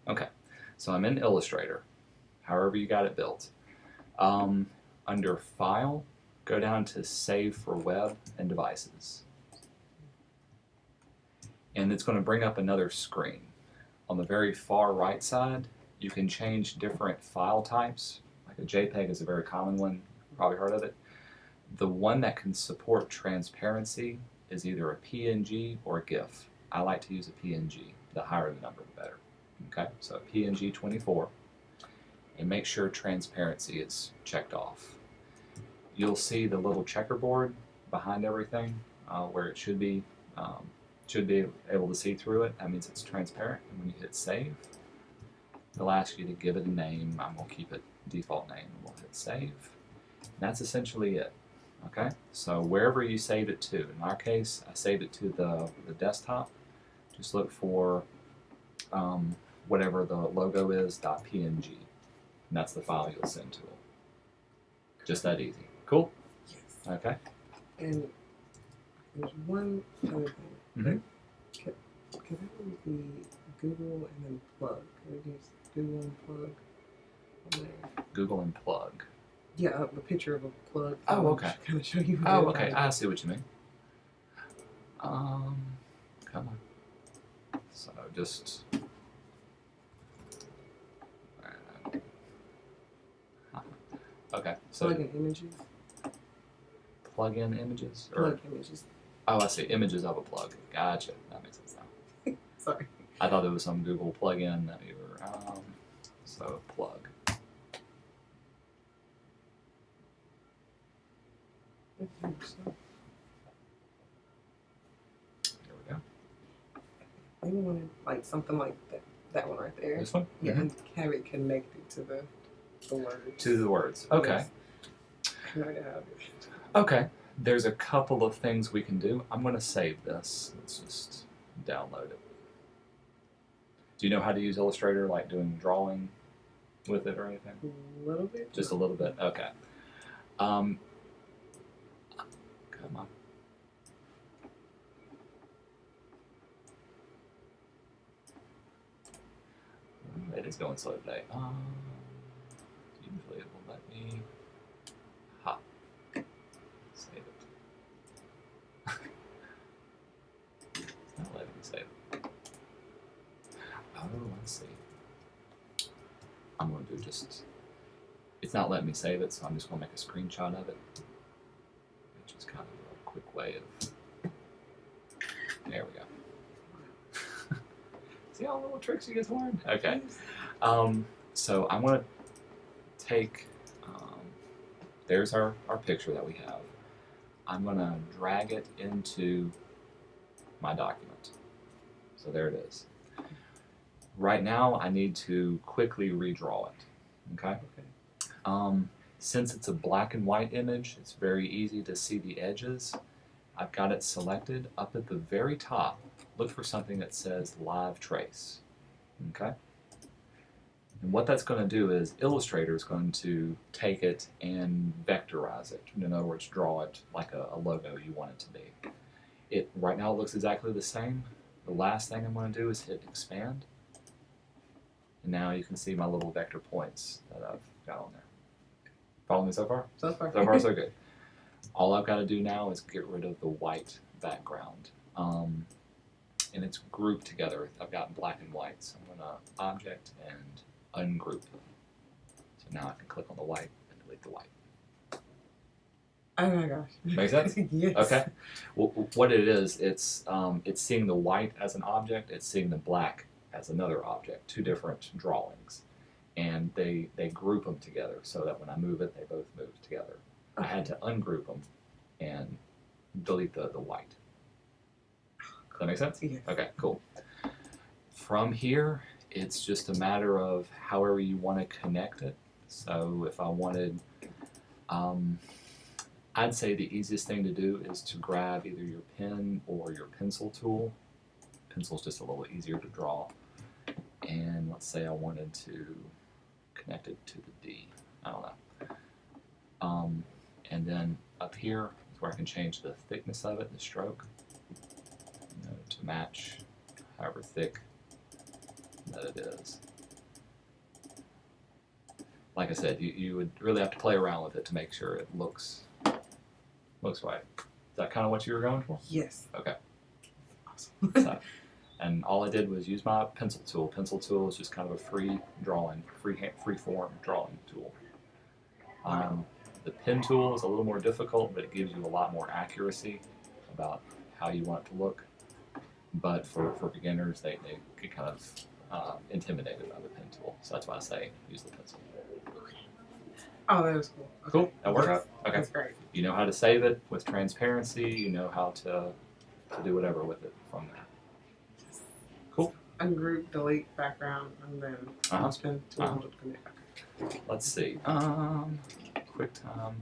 Okay, so I'm in Illustrator, however you got it built. Under File, go down to Save for Web and Devices. And it's going to bring up another screen. On the very far right side, you can change different file types. Like a JPEG is a very common one, you've probably heard of it. The one that can support transparency is either a PNG or a GIF. I like to use a PNG. The higher the number, the better. Okay, so PNG 24. And make sure transparency is checked off. You'll see the little checkerboard behind everything where it should be able to see through it. That means it's transparent. And when you hit save, it'll ask you to give it a name. I'm going to keep it default name. We'll hit save. And that's essentially it. Okay, so wherever you save it to, in our case, I saved it to the desktop. Just look for whatever the logo is, .png. And that's the file you'll send to it. Just that easy. Cool? Yes. Okay. And there's one other thing. Mm-hmm. Can that be Google and then plug? Can we use Google and plug on there? Google and plug. Yeah, the picture of a plug. Oh, okay. Kind of show you. Oh, okay. I see what you mean. Come on. So just. Okay. So Plug in images. Plug in images. Plug images. Oh, I see. Images of a plug. Gotcha. That makes sense now. Sorry. I thought there was some Google plug-in that you were. So plug. Here we go. Maybe wanted like something like that one right there. This one? Yeah, Mm-hmm. and have it connected to the words. To the words. Okay. No idea how to do it. Okay. There's a couple of things we can do. I'm going to save this. Let's just download it. Do you know how to use Illustrator, like doing drawing with it or anything? A little bit. Just a little bit? Okay. Come on. It is going slow today. Usually it will let me. Ha. Save it. It's not letting me save it. Oh, let's see. I'm going to do just. It's not letting me save it, so I'm just going to make a screenshot of it. Which is kind of a quick way of. There we go. See all the little tricks you guys learned? Okay. So I'm going to take, there's our picture that we have. I'm going to drag it into my document. So there it is. Right now I need to quickly redraw it. Okay? Since it's a black and white image, it's very easy to see the edges. I've got it selected. Up at the very top, look for something that says Live Trace. Okay? And what that's going to do is Illustrator is going to take it and vectorize it. In other words, draw it like a logo you want it to be. Right now it looks exactly the same. The last thing I'm going to do is hit Expand. And now you can see my little vector points that I've got on there. Follow me so far? So far. So far, so good. All I've got to do now is get rid of the white background. And it's grouped together. I've got black and white. So I'm going to Object and Ungroup. So now I can click on the white and delete the white. Oh my gosh. Make sense? Yes. Okay. Well, what it is, it's seeing the white as an object. It's seeing the black as another object. Two different drawings. And they group them together so that when I move it, they both move together. I had to ungroup them and delete the white. Does that make sense? Yes. Okay, cool. From here, it's just a matter of however you want to connect it. So if I wanted, I'd say the easiest thing to do is to grab either your pen or your pencil tool. Pencil's just a little easier to draw. And let's say I wanted to connect it to the D. I don't know. And then up here is where I can change the thickness of it, the stroke, to match however thick that it is. like I said, you would really have to play around with it to make sure it looks right. Is that kind of what you were going for? Yes. Okay. Awesome. So, and all I did was use my pencil tool. Pencil tool is just kind of a free form drawing tool. The pen tool is a little more difficult, but it gives you a lot more accuracy about how you want it to look. But for beginners, they get kind of intimidated by the pen tool. So that's why I say use the pencil. Oh, that was cool. Okay. Cool. That works? Yes, Okay. that's great. You know how to save it with transparency. You know how to do whatever with it from there. Cool. Ungroup, delete background, and then spin tool to connect. Let's see. QuickTime.